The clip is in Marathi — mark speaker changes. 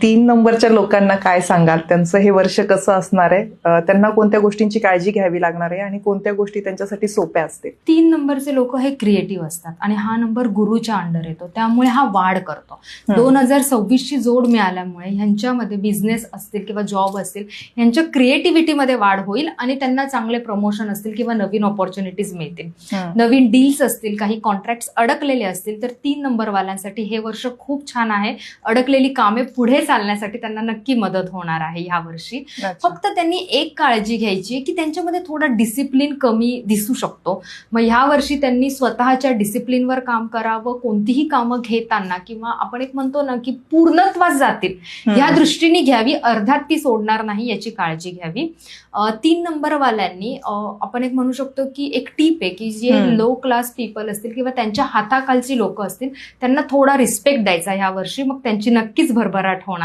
Speaker 1: 3 नंबरच्या लोकांना काय सांगाल? त्यांचं हे वर्ष कसं असणार आहे? त्यांना कोणत्या गोष्टींची काळजी घ्यावी लागणार आहे आणि कोणत्या गोष्टी त्यांच्यासाठी सोप्या असतील?
Speaker 2: 3 नंबरचे लोक हे क्रिएटिव्ह असतात आणि हा नंबर गुरुच्या अंडर येतो, त्यामुळे हा वाढ करतो. 2026 ची जोड मिळाल्यामुळे ह्यांच्यामध्ये बिझनेस असतील किंवा जॉब असतील, यांच्या क्रिएटिव्हिटीमध्ये वाढ होईल आणि त्यांना चांगले प्रमोशन असतील किंवा नवीन ऑपॉर्च्युनिटीज मिळतील. नवीन डील्स असतील, काही कॉन्ट्रॅक्ट्स अडकलेले असतील तर 3 नंबरवाल्यांसाठी हे वर्ष खूप छान आहे. अडकलेली कामे पुढे चालण्यासाठी त्यांना नक्की मदत होणार आहे या वर्षी. फक्त त्यांनी एक काळजी घ्यायची की त्यांच्यामध्ये थोडा डिसिप्लिन कमी दिसू शकतो. मग ह्या वर्षी त्यांनी स्वतःच्या डिसिप्लिनवर काम करावं. कोणतीही कामं घेताना किंवा आपण एक म्हणतो ना की पूर्णत्वास जातील या दृष्टीने घ्यावी, अर्ध्यात ती सोडणार नाही याची काळजी घ्यावी. 3 नंबरवाल्यांनी आपण एक म्हणू शकतो की एक टीप आहे की जे लो क्लास पीपल असतील किंवा त्यांच्या हाताखालची लोक असतील त्यांना थोडा रिस्पेक्ट द्यायचा ह्या वर्षी, मग त्यांची नक्कीच भरभराट होणार.